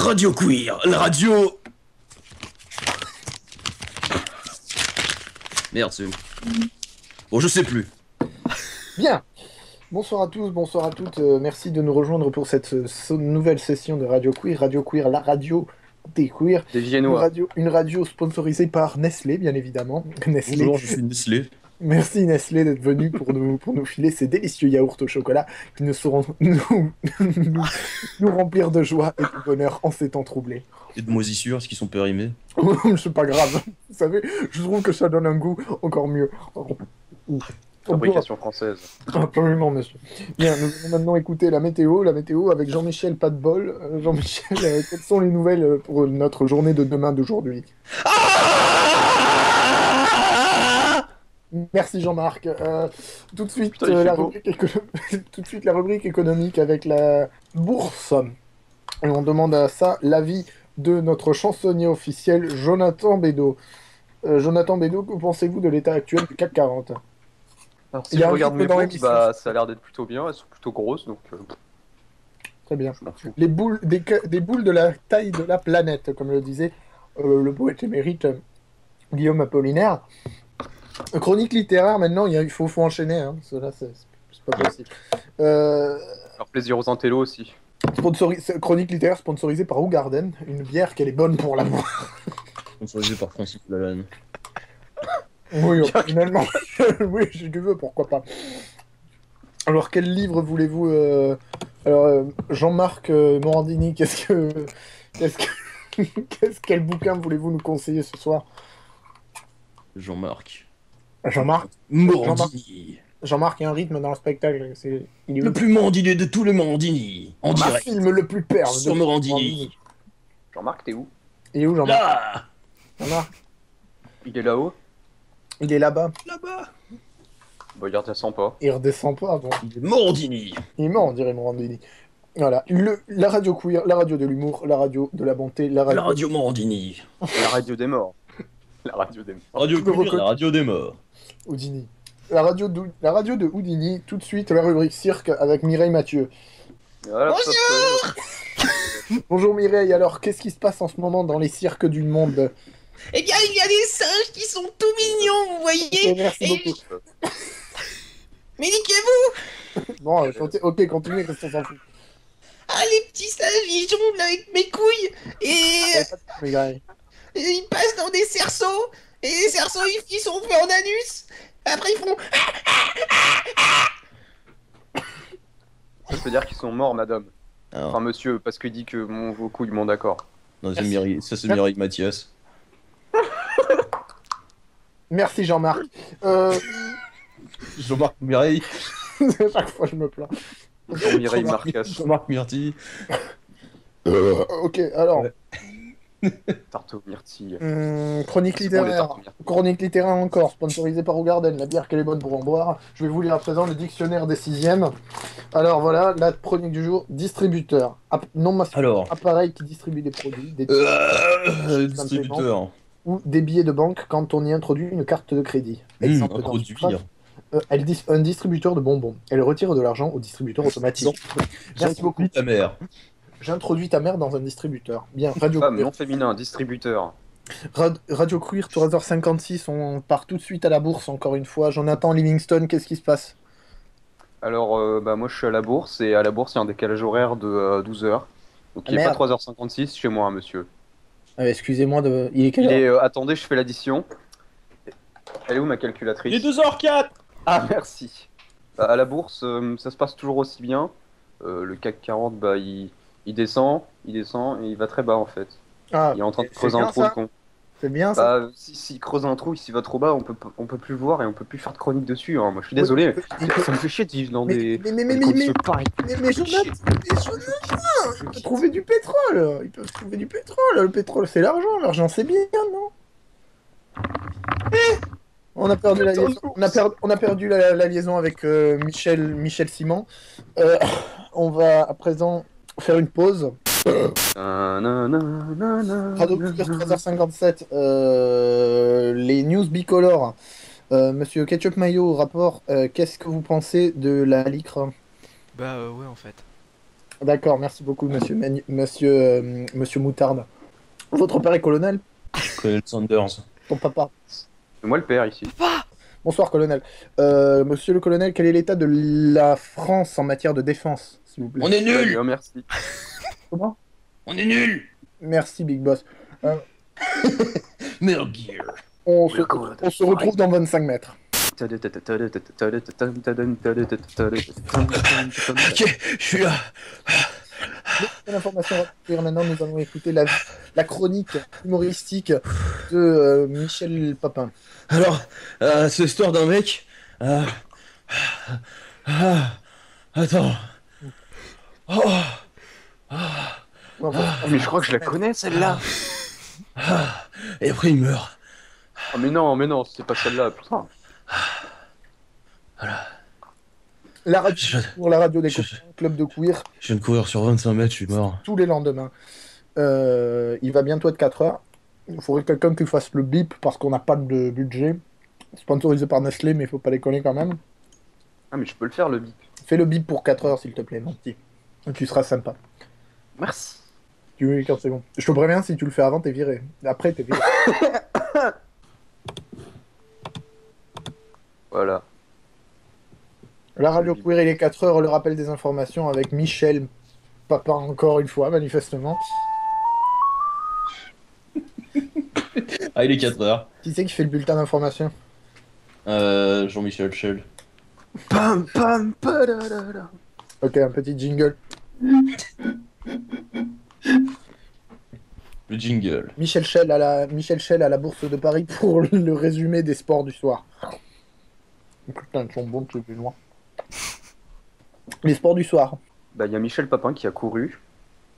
Radio Queer, la radio... Merde, c'est... Bon, je sais plus. Bien. Bonsoir à tous, bonsoir à toutes. Merci de nous rejoindre pour cette nouvelle session de Radio Queer. Radio Queer, la radio des queers. Des Viennois. Une radio sponsorisée par Nestlé, bien évidemment. Nestlé. Bonjour, je suis Nestlé. Merci Nestlé d'être venu pour nous filer ces délicieux yaourts au chocolat qui ne sauront nous remplir de joie et de bonheur en ces temps troublés. Et de moisissures, ce qui sont périmés. C'est pas grave. Vous savez, je trouve que ça donne un goût encore mieux. Fabrication française. Absolument, monsieur. Bien, nous allons maintenant écouter la météo avec Jean-Michel Pas de bol. Jean-Michel, quelles sont les nouvelles pour notre journée de demain d'aujourd'hui? Merci Jean-Marc. Tout de suite, Putain, tout de suite la rubrique économique avec la bourse. Et on demande à ça l'avis de notre chansonnier officiel, Jonathan Bédot. Jonathan Bédot, que pensez-vous de l'état actuel du CAC 40? Alors, si je regarde mes bourses, bah, ça a l'air d'être plutôt bien, elles sont plutôt grosses, donc très bien. je m'en fous. Les boules, des boules de la taille de la planète, comme le disait le poète émérite Guillaume Apollinaire. Chronique littéraire, maintenant, il faut enchaîner, hein. Cela, c'est pas possible. Alors plaisir aux intellos aussi. Chronique littéraire sponsorisée par Hoegaarden, une bière qu'elle est bonne pour l'amour. Sponsorisé par Francis Lalanne. Oui, finalement. Oui, si tu veux, pourquoi pas. Alors, quel livre voulez-vous Alors, Jean-Marc Morandini, quel bouquin voulez-vous nous conseiller ce soir? Jean-Marc. Jean-Marc Morandini. Jean-Marc, il y a un rythme dans le spectacle. Il est Le plus Morandini de tout le Morandini. En Ma direct. film le plus perve Sur de Morandini. Jean-Marc, t'es où? Il est où, Jean-Marc? Là. Jean-Marc, Il est là-haut? il est là-bas. Là-bas. Bah, il redescend pas. Il redescend pas, bon. Il est Morandini. Il est mort, on dirait Morandini. Voilà. La radio queer, la radio de l'humour, la radio de la bonté, la radio... La radio Morandini. La radio des morts. La radio des morts. Radio Tu me Queer, reconnais. la radio des morts. Houdini. La radio de Houdini, tout de suite, la rubrique cirque avec Mireille Mathieu. Voilà, Bonjour. Bonjour Mireille, alors qu'est-ce qui se passe en ce moment dans les cirques du monde? Eh bien, il y a des singes qui sont tout mignons, vous voyez. Merci Et- beaucoup. Mais niquez-vous. Bon, ok, continuez, qu'est-ce qu'on s'en fout. Ah, les petits singes, ils jonglent avec mes couilles. Et Mireille. ils passent dans des cerceaux. Et les cerceaux, ils sont faits en anus. Après, ils font... Ça veut dire qu'ils sont morts, madame. Alors, Enfin, monsieur, parce qu'il dit que vos couilles m'ont d'accord. non, c'est Mireille, ça c'est Mireille Mathias. Merci Jean-Marc. Jean-Marc Mireille. Chaque fois je me plains. Jean-Mireille Marcas. Jean-Marc Myrtille. Ok, alors, Ouais. Tarte aux myrtilles. chronique C'est bon, les littéraire. tartes aux myrtilles. Chronique littéraire encore, sponsorisée par Hoegaarden, la bière qu'elle est bonne pour en boire. Je vais vous lire à présent le dictionnaire des sixièmes. Alors voilà, la chronique du jour, distributeur. Non masculin, Alors. appareil qui distribue des produits, des Distributeur. ou des billets de banque quand on y introduit une carte de crédit. Exemple dans une phrase, Introduire. un distributeur de bonbons. Elle retire de l'argent au distributeur automatique. Merci beaucoup. Ta mère. J'introduis ta mère dans un distributeur. Bien, Radio Femme, Queer. non féminin, distributeur. Radio Queer, 3h56, on part tout de suite à la bourse, encore une fois. Jonathan Livingstone, qu'est-ce qui se passe? Alors, bah, moi je suis à la bourse, et à la bourse il y a un décalage horaire de 12 heures. Donc il est Merde. pas 3h56 chez moi, hein, monsieur. Excusez-moi, il est quelle Il heure? est. Attendez, je fais l'addition. Elle est où ma calculatrice? Il est 2h04. Ah, merci. Bah, à la bourse, ça se passe toujours aussi bien. Le CAC 40, bah, il descend, et il va très bas en fait. Ah, Il est en train de c'est creuser bien un trou, ça. le con. C'est bien ça. Bah, s'il creuse un trou, s'il va trop bas, on peut plus le voir et on peut plus faire de chronique dessus, hein. Moi je suis désolé. Ça me fait chier de vivre dans des. Mais conditions pareilles. Jonathan, ils peuvent trouver du pétrole. Ils peuvent trouver du pétrole. Le pétrole, c'est l'argent c'est bien, non? On a perdu la liaison. On a perdu la liaison avec Michel Simon. On va à présent faire une pause. Radio Queer 13h57. Les news bicolores. Monsieur Ketchup Mayo, rapport. Qu'est-ce que vous pensez de la licre? Bah ouais en fait. D'accord, merci beaucoup, monsieur Moutarde. Votre père est colonel? Colonel Sanders. Ton papa? C'est moi le père ici. Bonsoir, colonel. Monsieur le colonel, quel est l'état de la France en matière de défense, s'il vous plaît? On est Très nuls. bien, merci. Comment? On est nuls. Merci, Big Boss. Metal Gear. On se retrouve dans 25 mètres. Ok, je suis là. L'information rapide. Maintenant, nous allons écouter la chronique humoristique de Michel Papin. Alors, c'est l'histoire d'un mec. Attends. Oh. Non, Mais je crois que je la connais celle-là. Et après, il meurt. Ah mais non, c'est pas celle-là, putain. La radio, pour la radio des je- copains, club de queer, Je viens de courir sur 25 mètres, je suis mort. tous les lendemains. Il va bientôt être 4 heures. Il faudrait quelqu'un qui fasse le bip parce qu'on n'a pas de budget. Sponsorisé par Nestlé, mais il faut pas déconner quand même. Ah mais je peux le faire le bip. Fais le bip pour 4 heures, s'il te plaît, mon petit. Tu seras sympa. Merci. Tu veux 15 secondes. Je te préviens, si tu le fais avant, t'es viré. Après, t'es viré. Voilà. La radio queer, il est 4 heures, le rappel des informations avec Michel Papin, encore une fois, manifestement. Ah, il est 4 heures. Qui c'est qui fait le bulletin d'information? Jean-Michel Schell. Pam pam padadada. Ok, un petit jingle. Le jingle. Michel Schell à la Bourse de Paris pour le résumé des sports du soir. Putain, ils sont bons, c'est plus loin. Les sports du soir. Bah il y a Michel Papin qui a couru.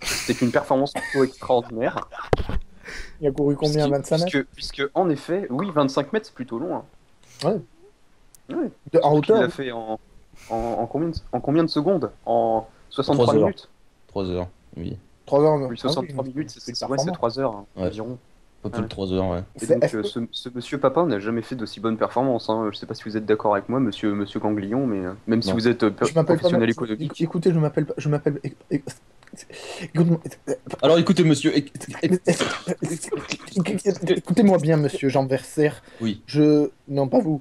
C'était une performance plutôt extraordinaire. Il a couru combien? 25 mètres? Puisque en effet, oui 25 mètres c'est plutôt long. Hein. Ouais. En Il hauteur? l'a fait en combien de secondes? En 63 3 heures. minutes? 3 heures, oui. 3 heures. Oui, 63 minutes, c'est performant. 3 heures hein, Ouais. environ. Pas plus de 3 heures, ouais. Et C'est- donc, est-ce que- ce monsieur Papin n'a jamais fait d'aussi bonne performance. Hein. Je sais pas si vous êtes d'accord avec moi, monsieur Ganglion, mais même si Non. vous êtes Je m'appelle pas. professionnel économique. Écoutez, je m'appelle. Écoute-moi- Alors écoutez, monsieur. Écoutez-moi bien, monsieur Jean Verser. Oui, Non, pas vous.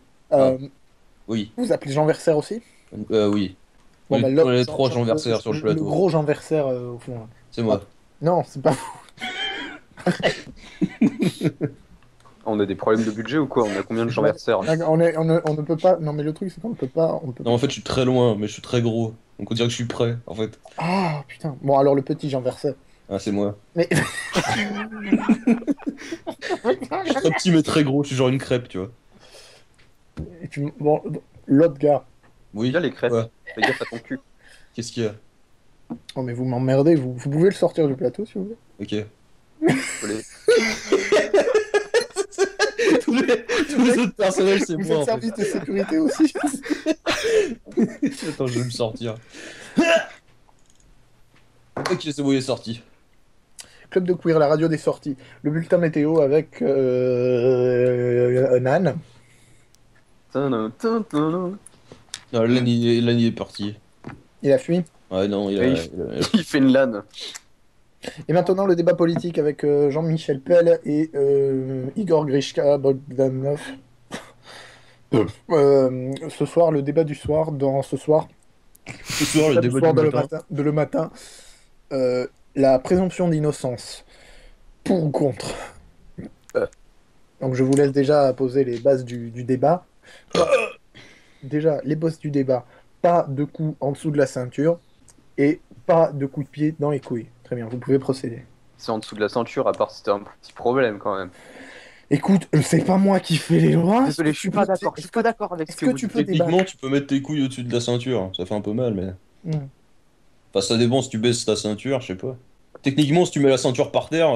oui, Vous appelez Jean Verser aussi? oui. Bon, Oui, bah, on est 3 Jean Verser sur le Le plateau. gros Jean Verser au fond. Là. C'est moi. Non, c'est pas vous. On a des problèmes de budget ou quoi? On a combien de gens versaires? On ne peut pas. Non, mais le truc, c'est qu'on ne peut pas. On peut... Non, en fait, je suis très loin, mais je suis très gros. Donc on dirait que je suis prêt, en fait. Ah, putain. Bon, alors le petit Jean Verser. Ah, c'est moi. Mais. Je suis très petit, mais très gros. Je suis genre une crêpe, tu vois. Bon, l'autre gars. Oui. Il y a les crêpes. Ouais. Fais gaffe à ton cul. Qu'est-ce qu'il y a? Oh, mais vous m'emmerdez. Vous pouvez le sortir du plateau, s'il vous plaît? Ok. Faut les- tous les autres personnages, c'est Vous moi, faites en fait. service de sécurité aussi? Attends, je vais me sortir. Ok, c'est bon, il est sorti. Club de queer, la radio des sorties. Le bulletin météo avec Nan. Tadam, tadam. Non, Lani est parti. Il a fui. Ouais, non, il a... Oui. Il fait une lane. Et maintenant, le débat politique avec Jean-Michel Pell et Igor Grishka Bogdanov. Ce soir, le débat du soir, dans ce soir, Ce soir, le débat du matin. de le matin, la présomption d'innocence. Pour ou contre? Donc je vous laisse déjà poser les bases du débat. Déjà, les bases du débat. Pas de coups en dessous de la ceinture et pas de coups de pied dans les couilles. Très bien, vous pouvez procéder. C'est en dessous de la ceinture, à part si c'était un petit problème quand même. Écoute, c'est pas moi qui fais les lois. Désolé, je suis pas d'accord. Je suis pas d'accord avec ce Est-ce que que vous tu dites. peux débattre? Techniquement, tu peux mettre tes couilles au-dessus de la ceinture. Ça fait un peu mal, mais... Hmm. Enfin, ça dépend si tu baisses ta ceinture, je sais pas. Techniquement, si tu mets la ceinture par terre,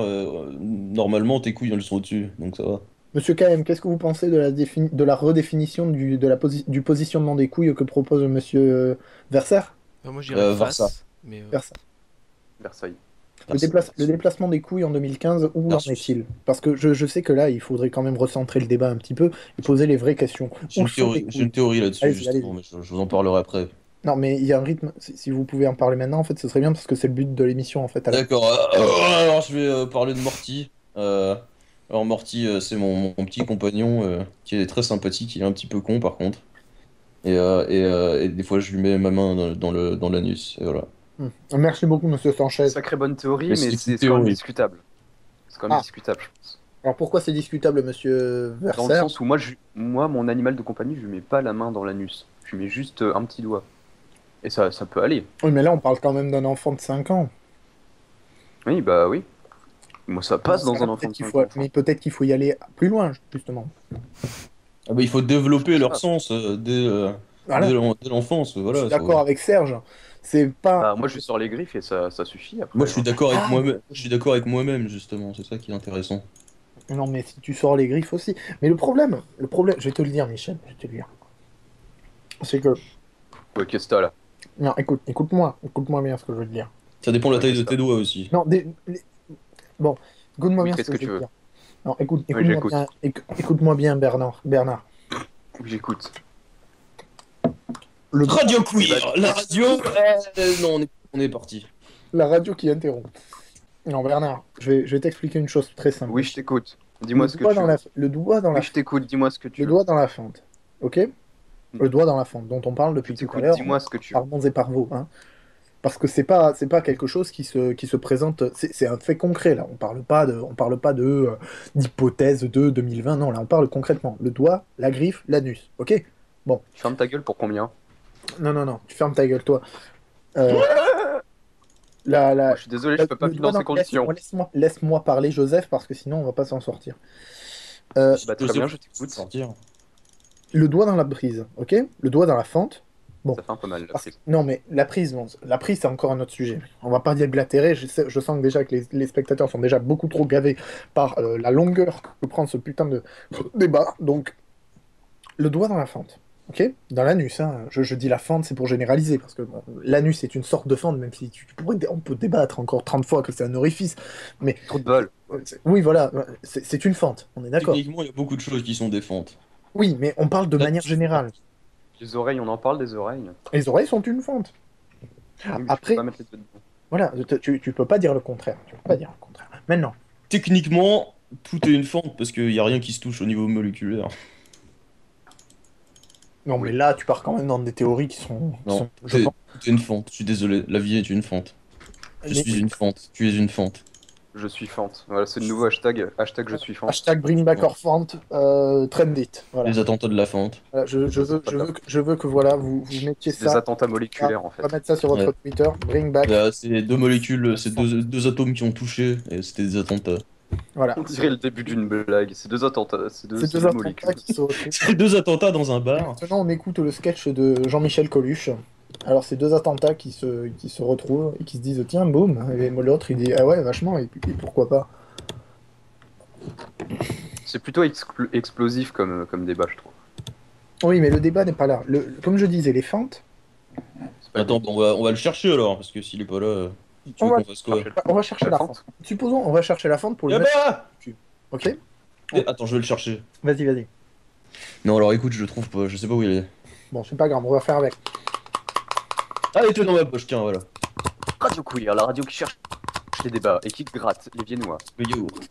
normalement, tes couilles, elles sont au-dessus. Donc ça va. Monsieur KM, qu'est-ce que vous pensez de la redéfinition du positionnement des couilles que propose monsieur Verser? Moi, je dirais Varsa. face, mais Verser. Versailles. Le déplacement des couilles en 2015, où en Versus. est-il? Parce que je sais que là, il faudrait quand même recentrer le débat un petit peu et poser les vraies questions. J'ai Où une sont les théorie, couilles? j'ai une théorie là-dessus, Allez-y, justement, mais je vous en parlerai après. Non, mais il y a un rythme. Si vous pouvez en parler maintenant, en fait, ce serait bien parce que c'est le but de l'émission, en fait. D'accord. Alors je vais parler de Morty. Alors Morty, c'est mon petit compagnon qui est très sympathique. Il est un petit peu con par contre. Et des fois je lui mets ma main dans l'anus. Et voilà. Merci beaucoup, monsieur Sanchez. Sacrée bonne théorie, Mais mais c'est c'est une quand même théorie. discutable. C'est quand même Ah. discutable, je pense. Alors pourquoi c'est discutable, monsieur Dans le Verser? sens où moi, mon animal de compagnie, je lui mets pas la main dans l'anus. Je lui mets juste un petit doigt. Et ça peut aller. Oui, mais là, on parle quand même d'un enfant de 5 ans. Oui, bah oui. Moi, ça passe dans un enfant Peut-être de qu'il 5 faut... ans. Mais peut-être qu'il faut y aller plus loin, justement. Ah bah, il faut développer leur Ah. sens Voilà. dès l'enfance. Je Voilà, suis d'accord avec Serge. C'est pas... Bah, moi, je lui sors les griffes et ça suffit après. Moi je suis hein. d'accord avec Ah. moi-même. Je suis d'accord avec moi-même justement. C'est ça qui est intéressant. Non, mais si tu sors les griffes aussi. Mais le problème, je vais te le dire, Michel, je vais te le dire. C'est que... Ouais, qu'est-ce que t'as là? Non, écoute-moi bien ce que je veux te dire. Ça dépend de la Ouais, taille de c'est ça. tes doigts aussi. Non, bon, écoute-moi Oui, bien ce qu'est-ce que que je tu veux te veux? dire. Non, Oui, j'écoute. écoute-moi bien, Bernard. J'écoute. Le... Radio Queer, la radio. Non, on est parti. La radio qui interrompt. Non, Bernard, je vais t'expliquer une chose très simple. Oui, je t'écoute. Dis-moi ce que tu veux. Le doigt dans la... Oui, je t'écoute. Dis-moi ce que tu Le veux. doigt dans la fente. Ok? Le doigt dans la fente, dont on parle Je depuis tout à t'écoute. l'heure, Dis-moi ce que tu veux. par bons et par veaux, hein. Parce que c'est pas quelque chose qui se présente, c'est un fait concret là. On parle pas de d'hypothèse de 2020, non, là on parle concrètement. Le doigt, la griffe, l'anus, ok? Bon, Ferme ta gueule pour combien? non, tu fermes ta gueule, toi. Euh, la, la, Moi, je suis désolé, je peux pas le vivre doigt dans ces conditions. laisse-moi parler, Joseph, parce que sinon on va pas s'en sortir. Euh, Bah, très bien, je t'écoute. Sortir. le doigt dans la prise, ok? Le doigt dans la fente. Bon. Ça fait un peu mal, la Parce- prise. Non, mais la prise, bon, la prise, c'est encore un autre sujet. On va pas déblatérer. Je sens que déjà que les spectateurs sont déjà beaucoup trop gavés par la longueur que prend ce putain de débat. Donc, le doigt dans la fente, ok? Dans l'anus, hein. Je dis la fente, c'est pour généraliser, parce que bon, l'anus est une sorte de fente, même si on peut débattre encore 30 fois que c'est un orifice. Mais Trop de bol. oui, voilà, c'est une fente, on est d'accord. Techniquement, il y a beaucoup de choses qui sont des fentes. Oui, mais on parle de manière générale. Les oreilles, on en parle des oreilles. Les oreilles sont une fente. Oui, mais Après, je peux pas mettre les deux dedans. voilà, tu peux pas dire le contraire. Tu peux pas dire le contraire. Maintenant. Techniquement, tout est une fente parce qu'il n'y a rien qui se touche au niveau moléculaire. Non, mais là, tu pars quand même dans des théories qui sont... Non, je tout pense- est une fente. Je suis désolé, la vie est une fente. Je Mais- suis une fente. Tu es une fente. Je suis fente. Voilà, c'est le nouveau hashtag. Hashtag je suis fente. Hashtag bring back our font, trend it. Voilà. Les attentats de la fente. Voilà, je veux que voilà, vous mettiez C'est des ça. attentats moléculaires, en On va fait. mettre ça sur votre Ouais. Twitter. Bring back. C'est deux molécules, c'est deux atomes qui ont touché et c'était des attentats. Voilà. On dirait le début d'une blague. C'est deux attentats. C'est deux C'est deux attentats molécules. qui sont... C'est deux attentats dans un bar. Maintenant, on écoute le sketch de Jean-Michel Coluche. Alors, c'est deux attentats qui se retrouvent et qui se disent tiens, boum. Et l'autre, il dit ah ouais, vachement, et puis pourquoi pas. C'est plutôt explosif comme débat, je trouve. Oui, mais le débat n'est pas là. Comme je disais, les fentes, C'est pas Attends, évident. on va le chercher alors, parce que s'il est pas là, tu On veux va- qu'on fasse quoi? on va chercher la fente. Supposons, on va chercher la fente pour le Eh mettre. bah Ok? Attends, je vais le chercher. Vas-y. Non, alors écoute, je le trouve pas, je sais pas où il est. Bon, c'est pas grave, on va faire avec. Ah, il était dans ma poche, tiens, voilà. Radio Queer, la radio qui cherche les débats et qui gratte les Viennois. Le yaourt.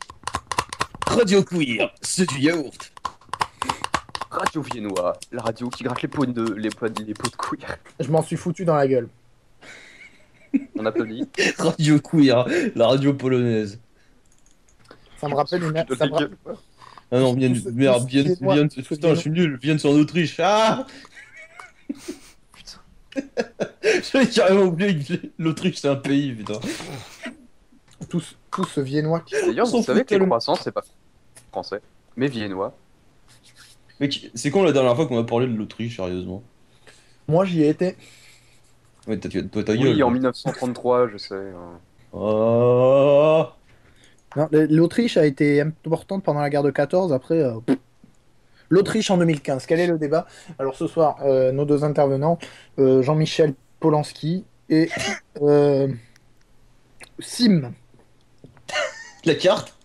Radio Queer, c'est du yaourt. Radio Viennois, la radio qui gratte les pots les pots de queer. Je m'en suis foutu dans la gueule. On applaudit. Radio Queer, la radio polonaise. Ça me rappelle une. De ça me la rappelle- Ah non, merde, tous ces mois, tous ces putain, je suis nul, Vienne c'est en Autriche. Ah J'avais carrément oublié que l'Autriche c'est un pays, putain. tous ce viennois qui. D'ailleurs, On s'en vous savez fout que les tellement. croissants, c'est pas français, mais viennois. Mec, c'est quand la dernière fois qu'on a parlé de l'Autriche, sérieusement? Moi, j'y ai été. Ouais, toi ta gueule. Oui, en 1933, je sais. Oh Non, l'Autriche a été importante pendant la guerre de 14. Après, l'Autriche en 2015. Quel est le débat? Alors ce soir, nos deux intervenants, Jean-Michel Polanski et Sim. La carte?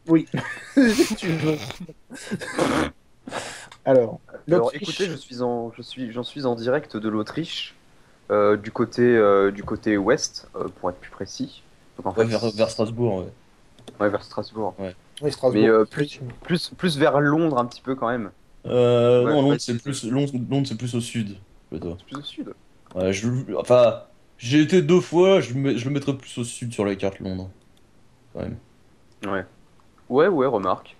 Oui. Si tu veux. Alors, Alors, l'Autriche. écoutez, j'en suis en direct de l'Autriche. du côté ouest, pour être plus précis. Donc en Ouais, fait, vers Strasbourg, ouais. ouais, vers Strasbourg. Oui, Strasbourg. Mais Oui. plus vers Londres un petit peu quand même. Ouais, Non, ouais, Londres, c'est plus au sud, plutôt. c'est plus au sud. Ouais, enfin, j'ai été 2 fois, je le mettrais plus au sud sur la carte Londres, quand même. Ouais. Ouais, remarque.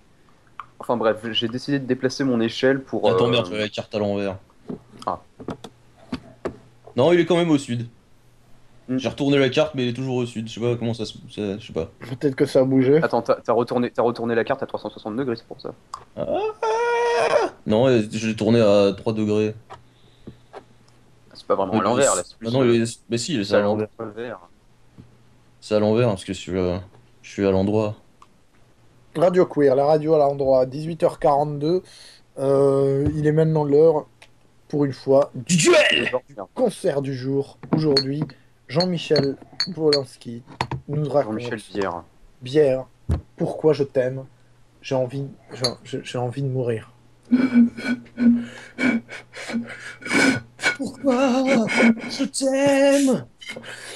Enfin bref, j'ai décidé de déplacer mon échelle pour. Attends, merde, j'avais la carte à l'envers. Ah. Non, il est quand même au sud. Hmm. J'ai retourné la carte, mais il est toujours au sud. Je sais pas comment je sais pas. Peut-être que ça a bougé. Attends, t'as retourné la carte à 360 degrés, c'est pour ça. Non, je l'ai tourné à 3 degrés. C'est pas vraiment à l'envers là, c'est Ah plus. non, mais si, il est c'est à l'envers. l'envers. C'est à l'envers, parce que je suis à l'endroit. Radio Queer, la radio à l'endroit, 18h42. Il est maintenant l'heure, pour une fois, du Duel! concert du jour. Aujourd'hui, Jean-Michel Polanski nous raconte Jean-Michel Bière. Bière, pourquoi je t'aime. J'ai envie de mourir. Pourquoi je t'aime?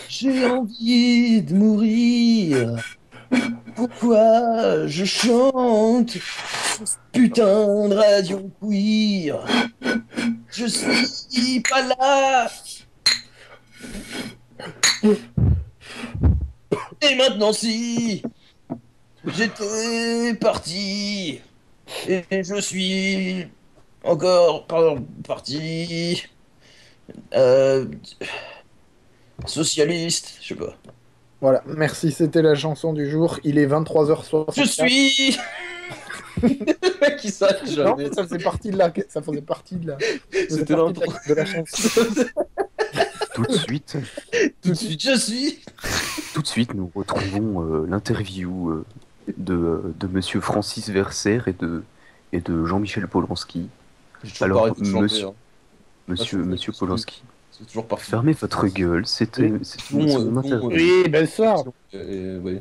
J'ai envie de mourir. Pourquoi je chante cette putain de radio queer? Je suis pas là. Et maintenant si j'étais parti et je suis encore parti socialiste, je sais pas. Voilà, merci, c'était la chanson du jour. Il est 23h64. Je suis le mec qui sache Non, jamais. ça faisait partie de la... Ça faisait partie de la... C'était l'intro. de la chanson. Tout de suite, Tout de suite, je suis. nous retrouvons l'interview de Monsieur Francis Verser et de Jean-Michel Polanski. J'ai toujours Alors, pas arrêté de chanter, monsieur- hein. Monsieur Polanski, C'est toujours parti. fermez votre gueule, c'est Oui. mon Bon, interview. Oui, bonsoir. Oui,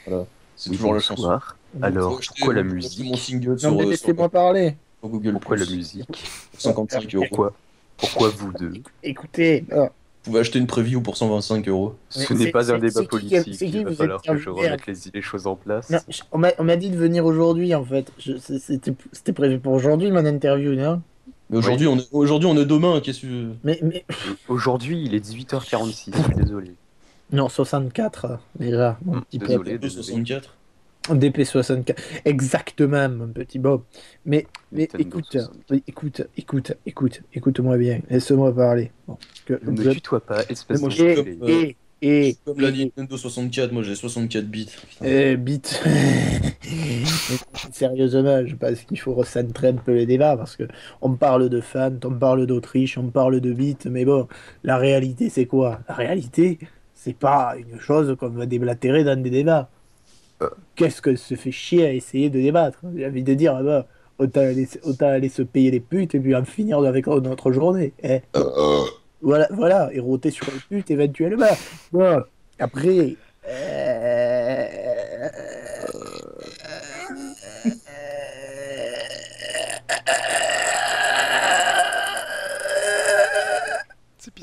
voilà. C'est Oui, toujours la chanson. bonsoir. Alors, J'ai acheté- pourquoi la j'ai acheté musique? mon single Non, sur, mais laissez-moi parler. sur Google+. Pourquoi la Plus. musique? 55 euros. Pourquoi vous deux? Écoutez, Vous pouvez acheter une preview pour 125 euros. Ce Mais n'est c'est- pas un c'est- débat c'est qui- politique, c'est qui il va vous falloir que je interviewez, remette les choses en place. non, on m'a dit de venir aujourd'hui, en fait. C'était prévu pour aujourd'hui, mon interview, non? Mais aujourd'hui, on est demain, qu'est-ce que... Mais... Aujourd'hui, il est 18h46, je suis désolé. Non, 64, déjà, mon petit pote. Désolé. 64. DP64, exactement, mon petit Bob. Mais Nintendo écoute, écoute-moi bien, laisse-moi parler. Bon, que- Ne me tutoie pas, espèce moi, d'enculé. Comme la Nintendo 64, moi j'ai 64 bits. Bit. Sérieusement, je pense qu'il faut recentrer un peu les débats parce que on parle de fans, on parle d'Autriche, on parle de bits, mais bon, la réalité c'est quoi? La réalité, c'est pas une chose qu'on va déblatérer dans des débats. Qu'est-ce que se fait chier à essayer de débattre? J'ai envie de dire, ah bah, autant aller se payer les putes et puis en finir avec notre journée. Hein. Voilà, et rôter sur les putes éventuellement. Bon, après.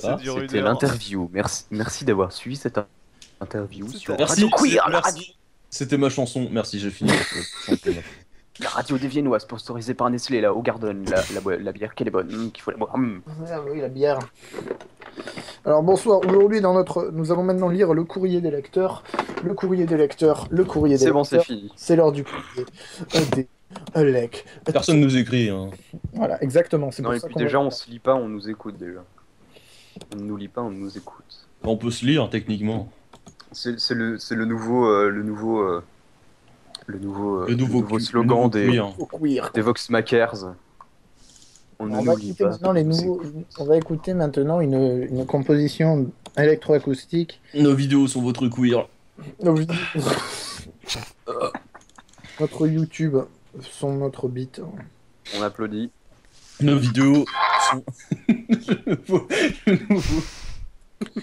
Ah, C'était l'interview. Merci d'avoir suivi cette interview sur Merci, Radio Queer, la merci. radio, C'était ma chanson, merci, j'ai fini. la radio des Viennois, sponsorisée par Nestlé, là, au Garden, la bière, qu'elle est bonne, qu'il faut la boire. Ah oui, la bière. Alors bonsoir, aujourd'hui nous allons maintenant lire le courrier des lecteurs. Le courrier des lecteurs, le courrier des C'est bon, c'est lecteurs. fini. C'est l'heure du courrier. Un lec. Personne nous écrit. Hein. Voilà, exactement. C'est Non, pour et ça puis qu'on déjà, va- on se lit pas, on nous écoute déjà. On ne nous lit pas, on nous écoute. On peut se lire techniquement. C'est le nouveau slogan au queer. des Vox Makers. On ne On va nous lit écouter pas. maintenant on va écouter maintenant une composition électroacoustique. Nos vidéos sont votre queer. Notre YouTube sont notre beat. On applaudit. Nos vidéos sont... le nouveau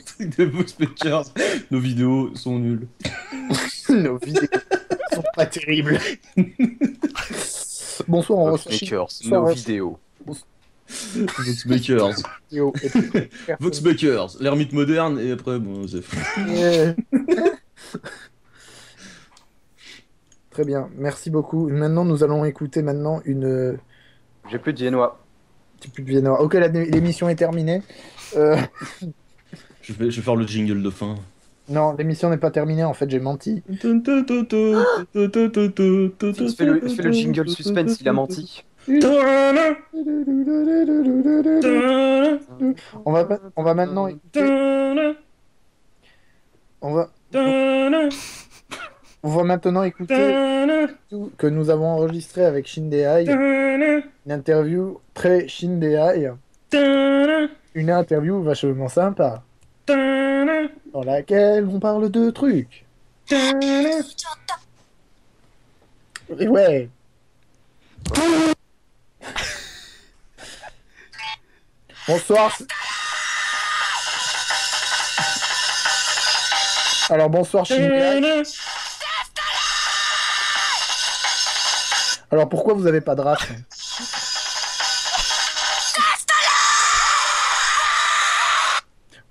truc de Vox Makers. Nos vidéos sont nulles. Nos vidéos sont pas terribles. Bonsoir, on Vox reçoit Makers, bonsoir, nos on- vidéos. Voxmakers. Théo est Voxmakers, l'ermite moderne, et après, bon, c'est... Très bien, merci beaucoup. Maintenant, nous allons écouter maintenant une... J'ai plus de viennois. Plus de viennois. Ok, l'émission est terminée. Euh, Je vais faire le jingle de fin. Non, l'émission n'est pas terminée, en fait, j'ai menti. Fais le jingle suspense, il a menti. On va maintenant écouter... On va maintenant écouter que nous avons enregistré avec Shindeai, une interview très Shindeai, une interview vachement sympa, dans laquelle on parle de trucs. Et ouais. Bonsoir. Alors bonsoir Shindeai. Alors pourquoi vous avez pas de race?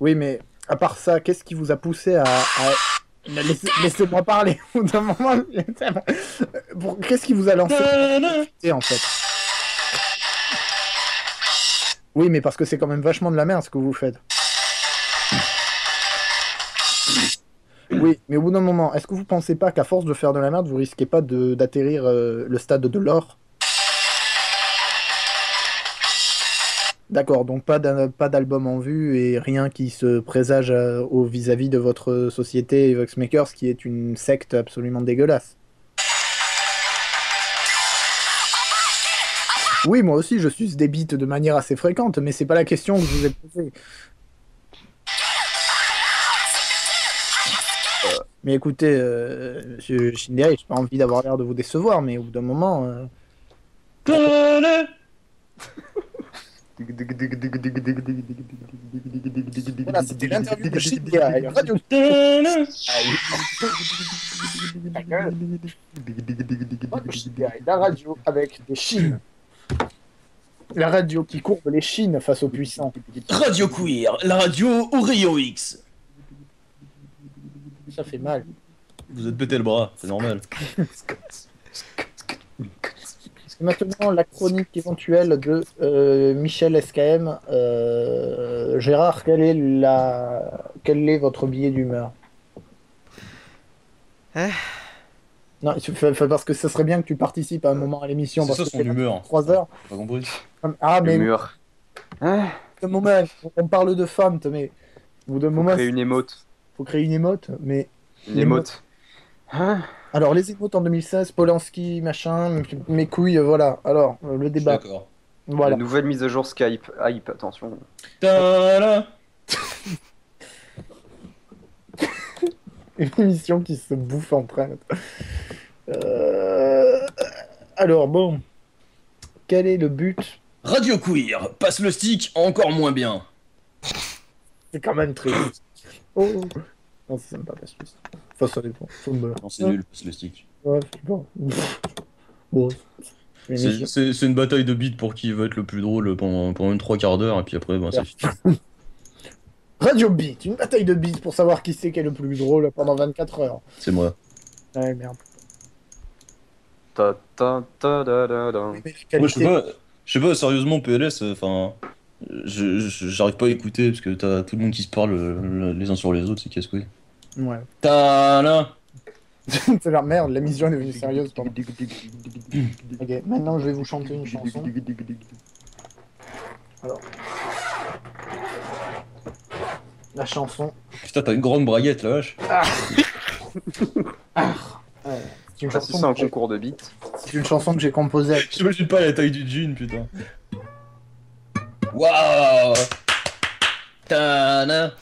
Oui, mais à part ça, qu'est-ce qui vous a poussé à... Laissez-moi parler. Au bout d'un moment, qu'est-ce qui vous a lancé en fait? Oui, mais parce que c'est quand même vachement de la merde ce que vous faites. Oui, mais au bout d'un moment, est-ce que vous pensez pas qu'à force de faire de la merde, vous risquez pas d'atterrir le stade de l'or? D'accord, donc pas d'album en vue et rien qui se présage au vis-à-vis de votre société Voxmakers, qui est une secte absolument dégueulasse. Oui, moi aussi, je suce des bites de manière assez fréquente, mais c'est pas la question que je vous ai posée. Mais écoutez, monsieur Shindeai, j'ai pas envie d'avoir l'air de vous décevoir, mais au bout d'un moment... Voilà, c'était l'interview de Shindeai, radio... La radio avec des chines. La radio qui courbe les chines face aux puissants. Radio Queer, la radio au rayon X. Ça fait mal. Vous êtes pété le bras, c'est normal. Maintenant, la chronique éventuelle de Michel SKM. Gérard, quel est votre billet d'humeur? Non, parce que ce serait bien que tu participes à un moment à l'émission. C'est ça son humeur. 3 heures. Pas compris. Ah, mais Mur. au moment, on parle de femmes, mais au bout d'un moment, Créer une émote. faut créer une émote, mais... Une émote. Alors, les émotes en 2016, Polanski, machin, mes couilles, voilà. Alors, le débat. D'accord. Voilà. La nouvelle mise à jour Skype. Hype, attention. Ta-da. Une émission qui se bouffe entre elles. Alors, bon. Quel est le but? Radio Queer, passe le stick encore moins bien. C'est quand même très... Oh. Non, c'est sympa, parce que... Enfin, ça dépend. Non, c'est nul, passe le stick. Ouais, c'est bon. Bon. C'est une bataille de beats pour qui veut être le plus drôle pendant une 3/4 d'heure, et puis après, ben, c'est fini. Radio Beat, une bataille de beats pour savoir qui c'est qui est le plus drôle pendant 24 heures. C'est moi. Ouais, merde. Ta ta ta da da da. Mais Moi, je sais pas, sérieusement, PLS, enfin... J'arrive pas à écouter, parce que t'as tout le monde qui se parle les uns sur les autres, c'est casse-couille. Ouais. Ta-da. C'est la merde, la mission est devenue sérieuse. Pendant... Ok, maintenant je vais vous chanter une chanson. Alors. La chanson. Putain, t'as une grande braguette, la vache. C'est une Ah, si c'est chanson un que j'ai- concours de beats. c'est une chanson que j'ai composée avec... J'imagine pas la taille du jean, putain. Waouh. Ta-da.